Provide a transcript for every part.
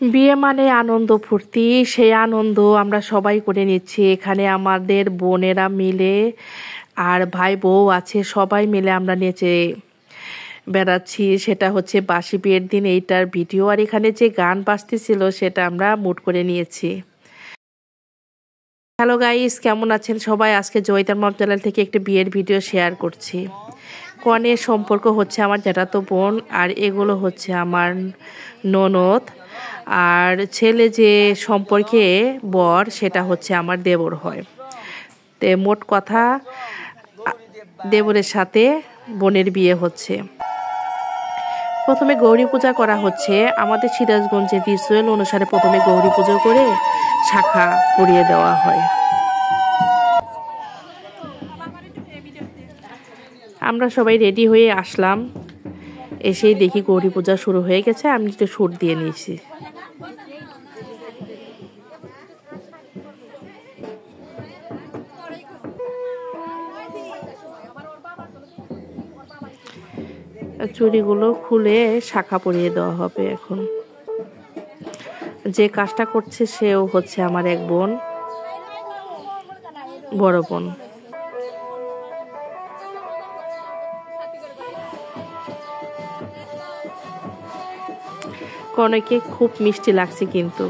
বিয়ে মানে আনন্দ ফুর্তি, সেই আনন্দ আমরা সবাই করে নিচ্ছি এখানে। আমাদের বোনেরা মিলে আর ভাই বউ আছে, সবাই মিলে আমরা নেচে বেড়াচ্ছি। সেটা হচ্ছে বাসি বিয়ের দিন এইটার ভিডিও। আর এখানে যে গান বাজতেছিল সেটা আমরা মুড করে নিয়েছি। হ্যালো গাইস, কেমন আছেন সবাই? আজকে জয়িতার মম চ্যানেল থেকে একটি বিয়ের ভিডিও শেয়ার করছি। কনের সম্পর্ক হচ্ছে আমার জ্যাঠাতো বোন, আর এগুলো হচ্ছে আমার ননদ। আর ছেলে যে সম্পর্কে বর, সেটা হচ্ছে আমার দেবর হয়। তে মোট কথা দেবরের সাথে বোনের বিয়ে হচ্ছে। প্রথমে গৌরী পূজা করা হচ্ছে। আমাদের সিরাজগঞ্জের রিচুয়াল অনুসারে প্রথমে গৌরী পুজো করে শাখা পরিয়ে দেওয়া হয়। আমরা সবাই রেডি হয়ে আসলাম, এসেই দেখি গৌরী পূজা শুরু হয়ে গেছে। আমি একটু শুট দিয়ে নিয়েছি। চুড়িগুলো খুলে শাখা পরিয়ে দেওয়া হবে। এখন যে কাজটা করছে সেও হচ্ছে আমার এক বোন, বড় বোন। কনেকে খুব মিষ্টি লাগছে, কিন্তু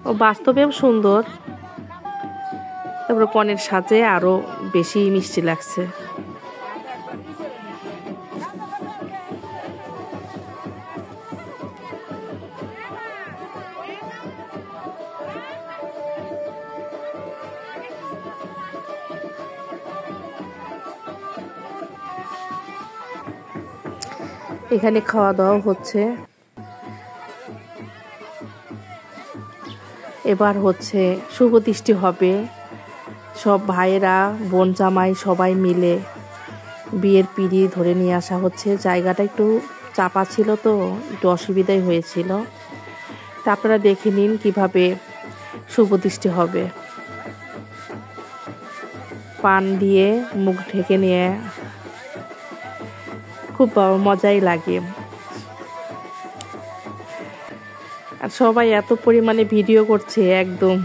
ও বাস্তবেও সুন্দর, তারপরে কনের সাজে আরো বেশি মিষ্টি লাগছে। এখানে খাওয়া দাওয়া হচ্ছে। এবার হচ্ছে শুভ দৃষ্টি হবে। সব ভাইয়েরা, বোন জামাই সবাই মিলে বিয়ের পিঁড়ি ধরে নিয়ে আসা হচ্ছে। জায়গাটা একটু চাপা ছিল, তো একটু অসুবিধাই হয়েছিল। তা আপনারা দেখে নিন কিভাবে শুভ দৃষ্টি হবে। পান দিয়ে মুখ ঢেকে নিয়ে খুব মজাই লাগে। আর সবাই এত পরিমাণে ভিডিও করছে, একদম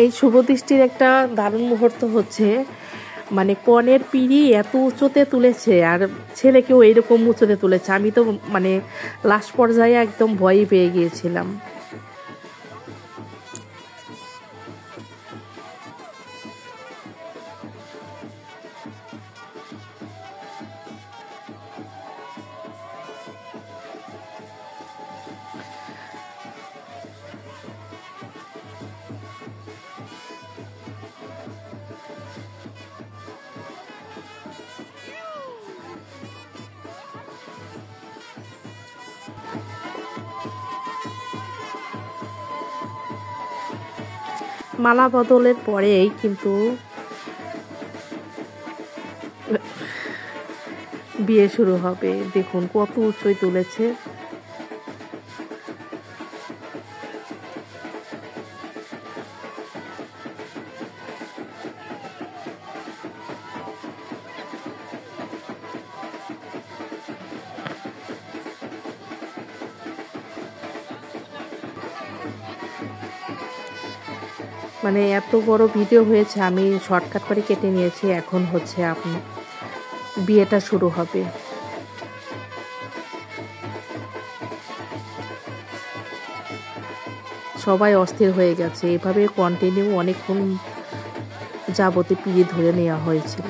এই শুভ দৃষ্টির একটা দারুণ মুহূর্ত হচ্ছে, মানে কনের পিঁড়ি এত উঁচুতে তুলেছে আর ছেলেকেও এইরকম উঁচুতে তুলেছে। আমি তো মানে লাস্ট পর্যায়ে একদম ভয়ই পেয়ে গিয়েছিলাম। মালা বদলের পরেই কিন্তু বিয়ে শুরু হবে। দেখুন কত উঁচুই তুলেছে। মানে এত বড় ভিডিও হয়েছে, আমি শর্টকাট করে কেটে নিয়েছি। এখন হচ্ছে বিয়েটা শুরু হবে। সবাই অস্থির হয়ে গেছে। এভাবে কন্টিনিউ অনেকক্ষণ যাবতে পিঁড়ি ধরে নেওয়া হয়েছিল।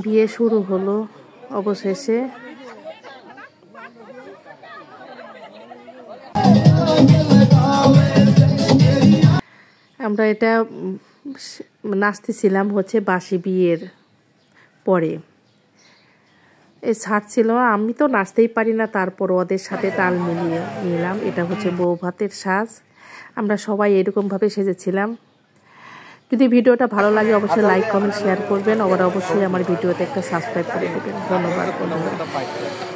বিয়ে শুরু হলো অবশেষে। আমরা এটা নাচতেছিলাম হচ্ছে বাসি বিয়ের পরে। এই ছাড়ছিল, আমি তো নাচতেই পারি না, তারপর ওদের সাথে তাল মিলিয়ে নিলাম। এটা হচ্ছে বউ ভাতের সাজ, আমরা সবাই এরকমভাবে সেজেছিলাম। যদি ভিডিওটা ভালো লাগে অবশ্যই লাইক কমেন্ট শেয়ার করবেন, আর অবশ্যই আমার ভিডিওতে একটা সাবস্ক্রাইব করে দেবেন। ধন্যবাদ বন্ধুরা।